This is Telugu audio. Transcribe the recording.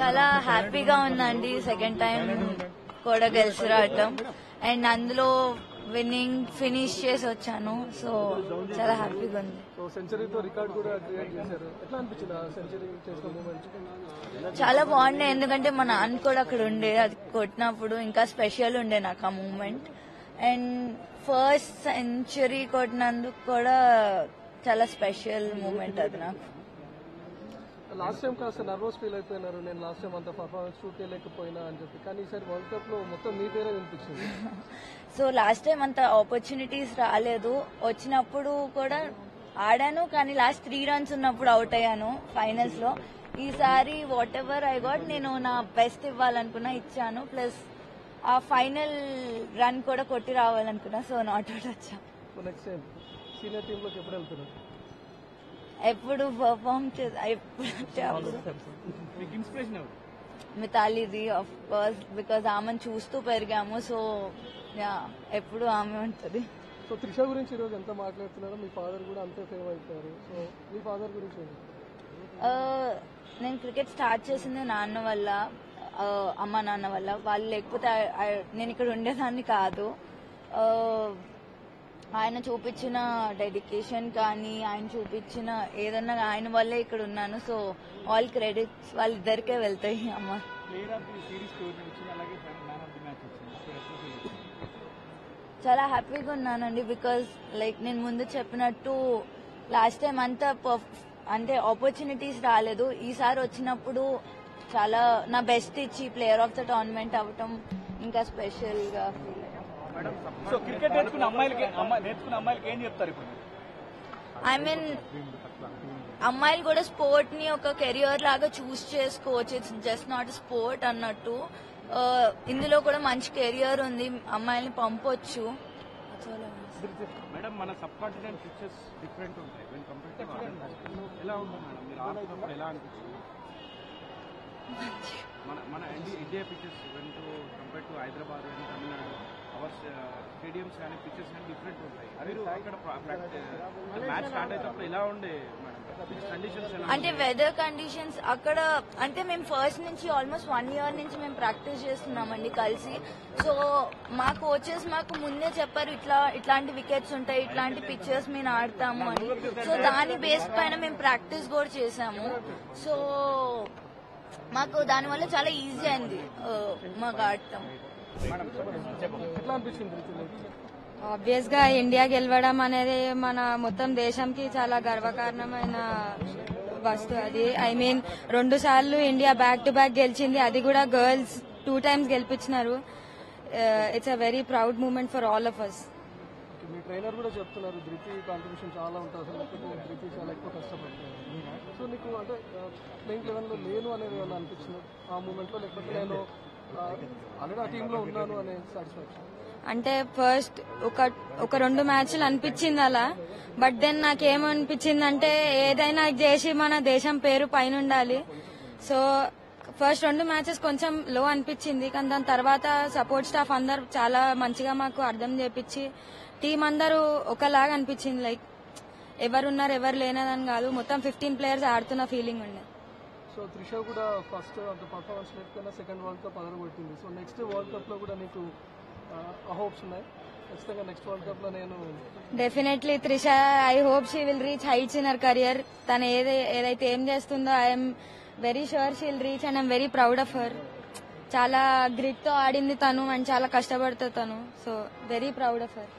చాలా హ్యాపీగా ఉందండి సెకండ్ టైం కూడా గెలిచి రావటం అండ్ అందులో విన్నింగ్ ఫినిష్ చేసి వచ్చాను సో చాలా హ్యాపీగా ఉంది. సెంచరీతో రికార్డ్ కూడా క్రియేట్ చేశారు. ఎట్లా అనిపించింది ఆ సెంచరీ చేసిన మూమెంట్? చాలా బాగుండే ఎందుకంటే మా నాన్న కూడా అక్కడ ఉండే అది కొట్టినప్పుడు ఇంకా స్పెషల్ ఉండే నాకు ఆ మూమెంట్ అండ్ ఫస్ట్ సెంచరీ కొట్టినందుకు కూడా చాలా స్పెషల్ మూమెంట్ అది నాకు. లాస్ట్ టైం కాస్త నర్వస్ ఫీల్ అయిపోయినారు, నేను లాస్ట్ టైం అంత పర్ఫార్మెన్స్ షూట్ చేయలేకపోయినా అని చెప్పి, కానీ ఈసారి వరల్డ్ కప్ లో మొత్తం మీ పేరే వినిపించింది. సో లాస్ట్ టైం అంత ఆపర్చునిటీస్ రాలేదు, వచ్చినప్పుడు కూడా ఆడాను కానీ లాస్ట్ 3 runs ఉన్నప్పుడు అవుట్ అయ్యాను ఫైనల్స్ లో. ఈసారి వాట్ ఎవర్ ఐ గాట్ నేను నా బెస్ట్ ఇవ్వాలనుకున్నా ఇచ్చాను, ప్లస్ ఆ ఫైనల్ రన్ కూడా కొట్టి రావాలనుకున్నా సో నాట్ అవుట్ వచ్చా. నెక్స్ట్ టైం సీనియర్ టీమ్ లోకి ఎప్పుడు వెళ్తున్నారు? ఎప్పుడు పర్ఫార్మ్ మితాలీది ఆఫ్ కోర్స్ బికాజ్ ఆమెను చూస్తూ పెరిగాము సో ఎప్పుడు ఆమె ఉంటుంది. సో త్రిష గురించి ఈరోజు ఎంత మాట్లాడుతున్నారో, మీ ఫాదర్ కూడా అంతే ఫేమ్ అయిపోయారు. సో మీ ఫాదర్ గురించి నేను క్రికెట్ స్టార్ట్ చేసింది నాన్న వల్ల, అమ్మ నాన్న వల్ల. వాళ్ళు లేకపోతే నేను ఇక్కడ ఉండేదాన్ని కాదు. ఆయన చూపించిన డెడికేషన్ కానీ ఆయన చూపించిన ఏదన్నా ఆయన వల్లే ఇక్కడ ఉన్నాను. సో ఆల్ క్రెడిట్స్ వాళ్ళిద్దరికే వెళ్తాయి. అమ్మ చాలా హ్యాపీగా ఉన్నానండి బికాజ్ లైక్ నేను ముందు చెప్పినట్టు లాస్ట్ టైం అంతా అంటే ఆపర్చునిటీస్ రాలేదు. ఈసారి వచ్చినప్పుడు చాలా నా బెస్ట్ ఇచ్చి ప్లేయర్ ఆఫ్ ద టోర్నమెంట్ అవ్వటం ఇంకా స్పెషల్ గా ఫీల్ అయ్యాను. సో క్రికెట్ నేర్చుకున్న అమ్మాయిలకి ఏం చెప్తారు ఇప్పుడు? ఐ మీన్ అమ్మాయిలు కూడా స్పోర్ట్ ని ఒక కెరియర్ లాగా చూస్ చేసుకోవచ్చు. ఇట్స్ జస్ట్ నాట్ స్పోర్ట్ అన్నట్టు. ఇందులో కూడా మంచి కెరియర్ ఉంది, అమ్మాయిల్ని పంపొచ్చు. మేడం మన సబ్ కాంటినెంట్ పిచెస్ డిఫరెంట్ ఉంటాయి ఎలా ఉంటుంది మేడం? మీరు ఆడుతున్నప్పుడు ఎలా అనిపిస్తుంది? మన India pitches when to compare to Hyderabad and Tamil Nadu our stadiums కానీ పిచెస్ కానీ డిఫరెంట్ ఉంటాయి. మీరు అక్కడ మ్యాచ్ స్టార్ట్ అయినప్పుడు ఎలా ఉండే కండిషన్స్? అంటే వెదర్ కండిషన్స్ అక్కడ అంటే మేము ఫస్ట్ నుంచి ఆల్మోస్ట్ 1 year నుంచి మేము ప్రాక్టీస్ చేస్తున్నామండి కలిసి. సో మా కోచెస్ మాకు ముందే చెప్పారు ఇట్లాంటి వికెట్స్ ఉంటాయి, ఇట్లాంటి పిక్చర్స్ మేము ఆడతాము అని. సో దాని బేస్ పైన మేము ప్రాక్టీస్ కూడా చేసాము. సో మాకు దానివల్ల చాలా ఈజీ అయింది మాకు ఆడటం. ఆబ్వియస్ గా ఇండియా గెలవడం అనేది మన మొత్తం దేశంకి చాలా గర్వకారణమైన వస్తువు అది. ఐ మీన్ 2 సార్లు ఇండియా బ్యాక్ టు బ్యాక్ గెలిచింది, అది కూడా గర్ల్స్ 2 times గెలిపించినారు. It's a very proud moment for all of us. మీ ట్రైనర్ కూడా చెప్తున్నారు ధృతి కాంట్రిబ్యూషన్ చాలా ఉంటుంది, అసలు ధృతి చాలా ఎక్కువ కష్టపడుతుంది. సో నీకు అంటే ప్లేయింగ్ లెవెన్లో లేను అనేది ఏమన్నా అనిపించింది ఆ మూమెంట్లో, లేకపోతే నేను ఆల్రెడీ ఆ టీంలో ఉన్నాను అనే సాటిస్ఫాక్షన్? అంటే ఫస్ట్ ఒక 2 మ్యాచ్లు అనిపించింది అలా, బట్ దెన్ నాకేమనిపించింది అంటే ఏదైనా చేసి మన దేశం పేరు పైన ఉండాలి. సో ఫస్ట్ 2 matches కొంచెం లో అనిపించింది, కానీ దాని తర్వాత సపోర్ట్ స్టాఫ్ అందరు చాలా మంచిగా మాకు అర్థం చేపించి టీం అందరూ ఒకలాగా అనిపించింది. లైక్ ఎవరున్నారు ఎవరు లేనదని కాదు, మొత్తం 15 players ఆడుతున్న ఫీలింగ్ ఉండే. సో త్రిష కూడా ఫస్ట్ అంత పర్ఫార్మెన్స్ లేకపోయినా సెకండ్ వరల్డ్ కప్ అదరగొట్టింది. సో నెక్స్ట్ వరల్డ్ కప్ లో కూడా నీకు హోప్స్ ఉన్నాయి ఖచ్చితంగా? నెక్స్ట్ వరల్డ్ కప్ లో నేను definitely Trisha, I hope she will reach heights in her career. తను ఏదైతే ఏం చేస్తుందో I'm very sure she will reach and I'm very proud of her. చాలా గ్రిట్ తో ఆడింది తను అండ్ చాలా కష్టపడుతుంది తను. So very proud of her.